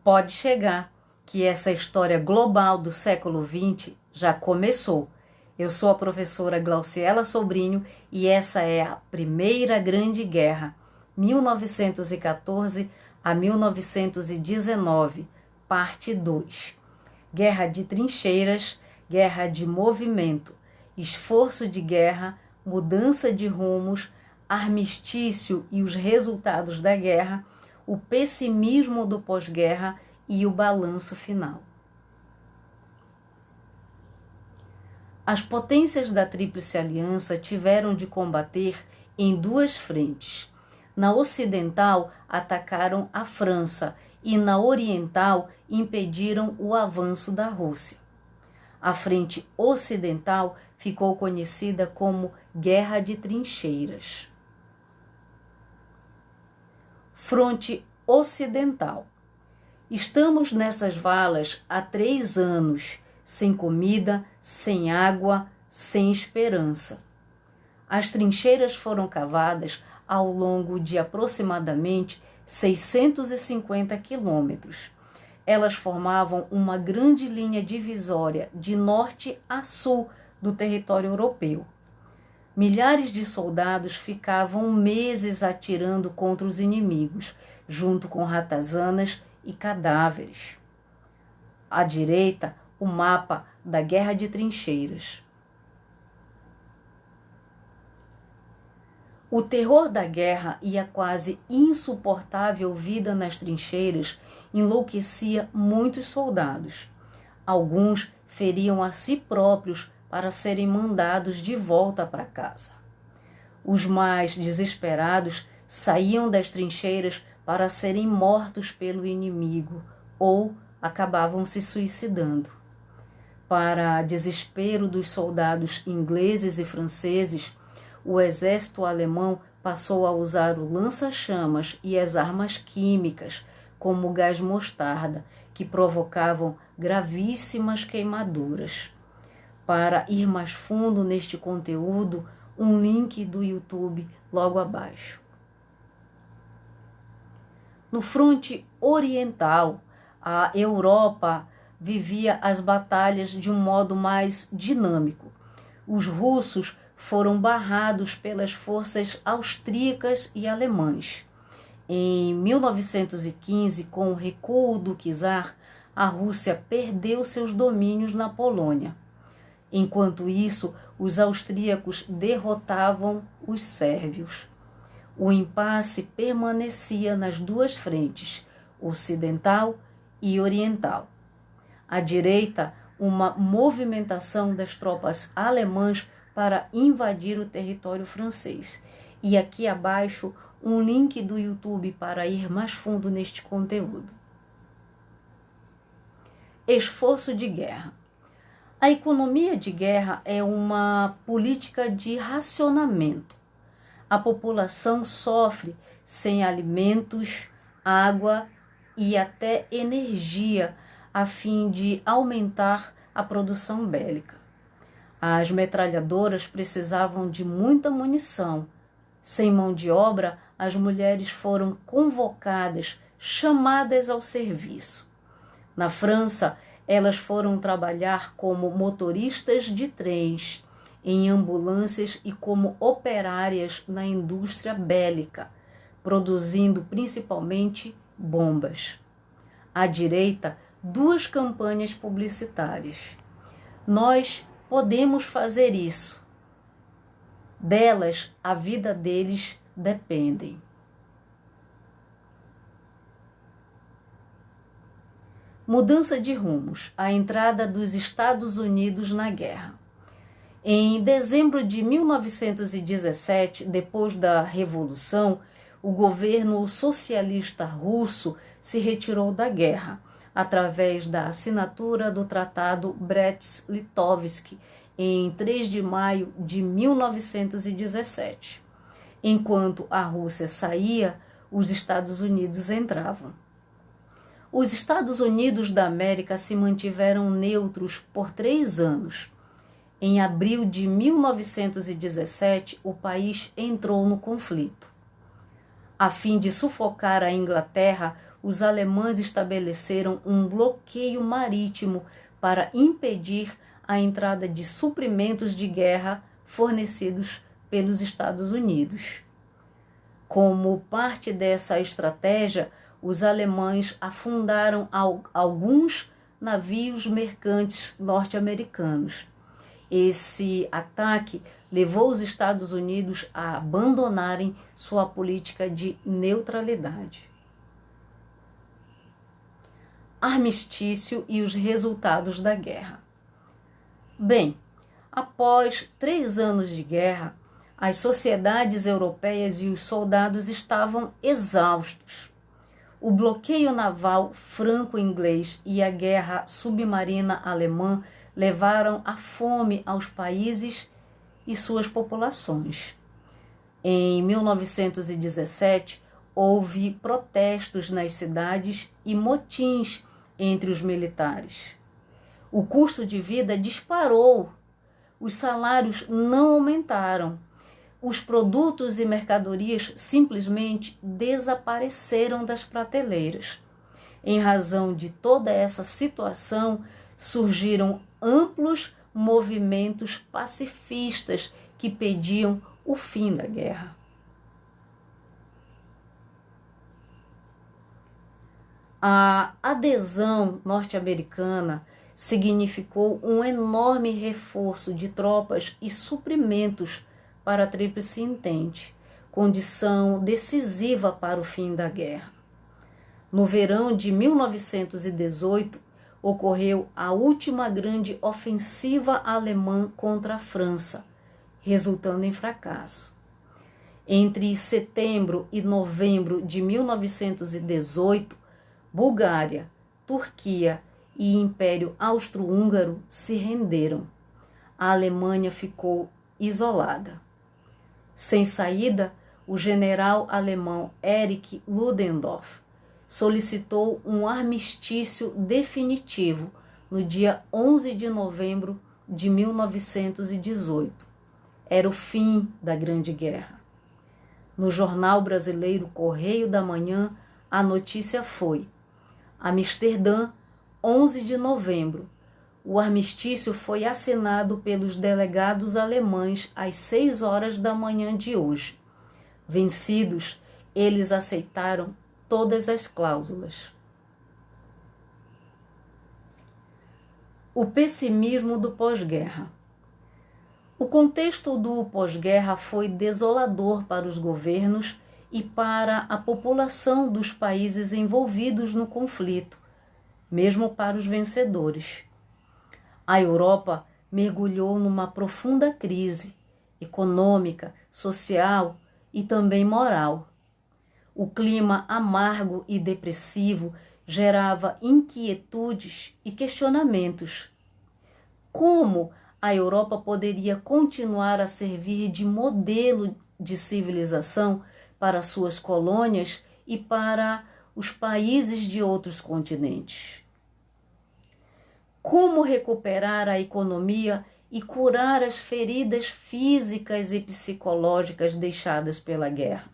Pode chegar, que essa história global do século XX já começou. Eu sou a professora Glauciela Sobrinho e essa é a Primeira Grande Guerra, 1914 a 1919, parte 2. Guerra de trincheiras, guerra de movimento, esforço de guerra, mudança de rumos, armistício e os resultados da guerra, o pessimismo do pós-guerra e o balanço final. As potências da Tríplice Aliança tiveram de combater em duas frentes. Na ocidental, atacaram a França e na oriental, impediram o avanço da Rússia. A frente ocidental ficou conhecida como Guerra de Trincheiras. Fronte ocidental. Estamos nessas valas há 3 anos, sem comida, sem água, sem esperança. As trincheiras foram cavadas ao longo de aproximadamente 650 quilômetros. Elas formavam uma grande linha divisória de norte a sul do território europeu. Milhares de soldados ficavam meses atirando contra os inimigos, junto com ratazanas e cadáveres. À direita, o mapa da Guerra de Trincheiras. O terror da guerra e a quase insuportável vida nas trincheiras enlouquecia muitos soldados. Alguns feriam a si próprios para serem mandados de volta para casa. Os mais desesperados saíam das trincheiras para serem mortos pelo inimigo ou acabavam se suicidando. Para desespero dos soldados ingleses e franceses, o exército alemão passou a usar o lança-chamas e as armas químicas, como o gás mostarda, que provocavam gravíssimas queimaduras. Para ir mais fundo neste conteúdo, um link do YouTube logo abaixo. No fronte oriental, a Europa vivia as batalhas de um modo mais dinâmico. Os russos foram barrados pelas forças austríacas e alemãs. Em 1915, com o recuo do czar, a Rússia perdeu seus domínios na Polônia. Enquanto isso, os austríacos derrotavam os sérvios. O impasse permanecia nas duas frentes, ocidental e oriental. À direita, uma movimentação das tropas alemãs para invadir o território francês. E aqui abaixo, um link do YouTube para ir mais fundo neste conteúdo. Esforço de guerra. A economia de guerra é uma política de racionamento. A população sofre sem alimentos, água e até energia a fim de aumentar a produção bélica. As metralhadoras precisavam de muita munição. Sem mão de obra, as mulheres foram convocadas, chamadas ao serviço. Na França, elas foram trabalhar como motoristas de trens, em ambulâncias e como operárias na indústria bélica, produzindo principalmente bombas. À direita, 2 campanhas publicitárias. Nós podemos fazer isso. Delas, a vida deles dependem. Mudança de rumos, a entrada dos Estados Unidos na guerra. Em dezembro de 1917, depois da Revolução, o governo socialista russo se retirou da guerra, através da assinatura do Tratado Brest-Litovsk, em 3 de maio de 1917. Enquanto a Rússia saía, os Estados Unidos entravam. Os Estados Unidos da América se mantiveram neutros por 3 anos. Em abril de 1917, o país entrou no conflito. A fim de sufocar a Inglaterra, os alemães estabeleceram um bloqueio marítimo para impedir a entrada de suprimentos de guerra fornecidos pelos Estados Unidos. Como parte dessa estratégia, os alemães afundaram alguns navios mercantes norte-americanos. Esse ataque levou os Estados Unidos a abandonarem sua política de neutralidade. Armistício e os resultados da guerra. Bem, após 3 anos de guerra, as sociedades europeias e os soldados estavam exaustos. O bloqueio naval franco-inglês e a guerra submarina alemã levaram a fome aos países e suas populações. Em 1917, houve protestos nas cidades e motins entre os militares. O custo de vida disparou, os salários não aumentaram, os produtos e mercadorias simplesmente desapareceram das prateleiras. Em razão de toda essa situação, surgiram amplos movimentos pacifistas que pediam o fim da guerra. A adesão norte-americana significou um enorme reforço de tropas e suprimentos para a Tríplice Entente, condição decisiva para o fim da guerra. No verão de 1918, ocorreu a última grande ofensiva alemã contra a França, resultando em fracasso. Entre setembro e novembro de 1918, Bulgária, Turquia e Império Austro-Húngaro se renderam. A Alemanha ficou isolada. Sem saída, o general alemão Erich Ludendorff solicitou um armistício definitivo no dia 11 de novembro de 1918. Era o fim da Grande Guerra. No jornal brasileiro Correio da Manhã, a notícia foi: Amsterdã, 11 de novembro. O armistício foi assinado pelos delegados alemães às 6 horas da manhã de hoje. Vencidos, eles aceitaram todas as cláusulas. O pessimismo do pós-guerra. O contexto do pós-guerra foi desolador para os governos e para a população dos países envolvidos no conflito, mesmo para os vencedores. A Europa mergulhou numa profunda crise econômica, social e também moral. O clima amargo e depressivo gerava inquietudes e questionamentos. Como a Europa poderia continuar a servir de modelo de civilização para suas colônias e para os países de outros continentes? Como recuperar a economia e curar as feridas físicas e psicológicas deixadas pela guerra?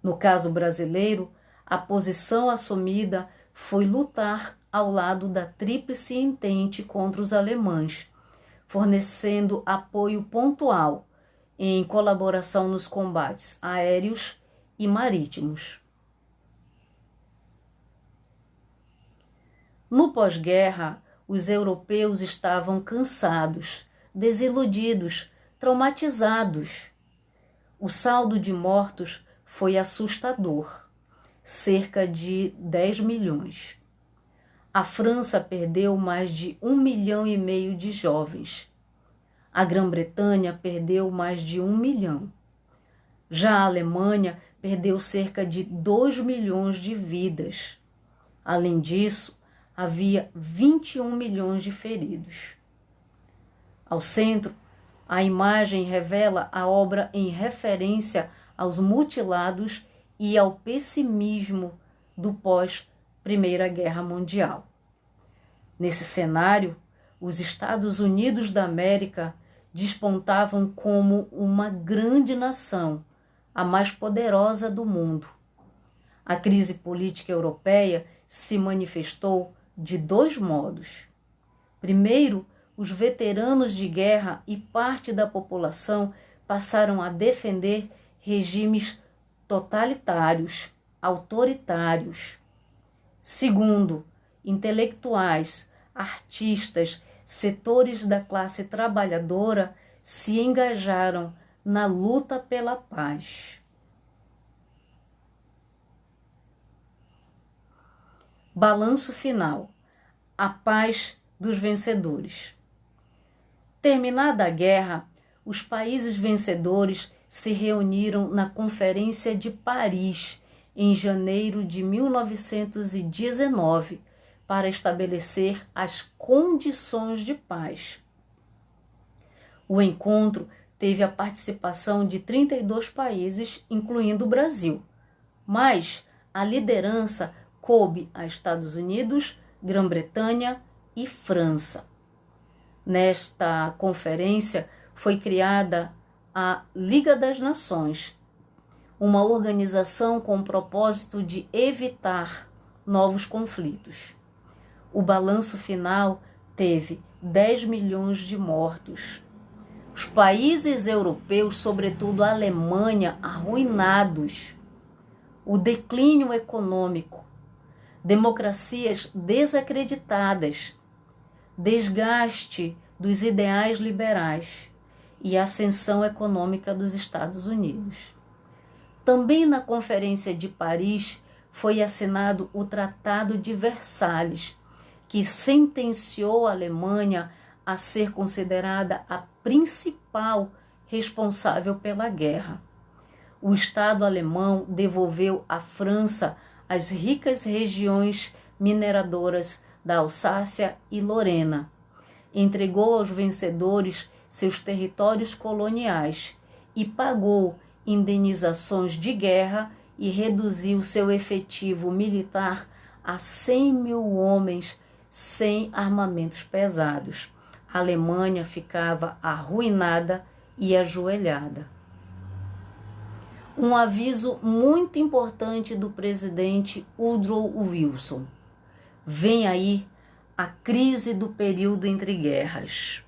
No caso brasileiro, a posição assumida foi lutar ao lado da Tríplice Entente contra os alemães, fornecendo apoio pontual em colaboração nos combates aéreos e marítimos. No pós-guerra, os europeus estavam cansados, desiludidos, traumatizados. O saldo de mortos foi assustador, cerca de 10 milhões. A França perdeu mais de 1,5 milhão de jovens. A Grã-Bretanha perdeu mais de 1 milhão. Já a Alemanha perdeu cerca de 2 milhões de vidas. Além disso, havia 21 milhões de feridos. Ao centro, a imagem revela a obra em referência aos mutilados e ao pessimismo do pós-Primeira Guerra Mundial. Nesse cenário, os Estados Unidos da América despontavam como uma grande nação, a mais poderosa do mundo. A crise política europeia se manifestou de dois modos. Primeiro, os veteranos de guerra e parte da população passaram a defender regimes totalitários, autoritários. Segundo, intelectuais, artistas, setores da classe trabalhadora se engajaram na luta pela paz. Balanço final: a paz dos vencedores. Terminada a guerra, os países vencedores se reuniram na Conferência de Paris em janeiro de 1919 para estabelecer as condições de paz. O encontro teve a participação de 32 países, incluindo o Brasil, mas a liderança coube a Estados Unidos, Grã-Bretanha e França. Nesta conferência foi criada a Liga das Nações, uma organização com o propósito de evitar novos conflitos. O balanço final teve 10 milhões de mortos. Os países europeus, sobretudo a Alemanha, arruinados. O declínio econômico, democracias desacreditadas, desgaste dos ideais liberais e ascensão econômica dos Estados Unidos. Também na Conferência de Paris foi assinado o Tratado de Versalhes, que sentenciou a Alemanha a ser considerada a principal responsável pela guerra. O Estado alemão devolveu à França as ricas regiões mineradoras da Alsácia e Lorena. Entregou aos vencedores seus territórios coloniais e pagou indenizações de guerra e reduziu seu efetivo militar a 100 mil homens sem armamentos pesados. A Alemanha ficava arruinada e ajoelhada. Um aviso muito importante do presidente Woodrow Wilson. Vem aí a crise do período entre guerras.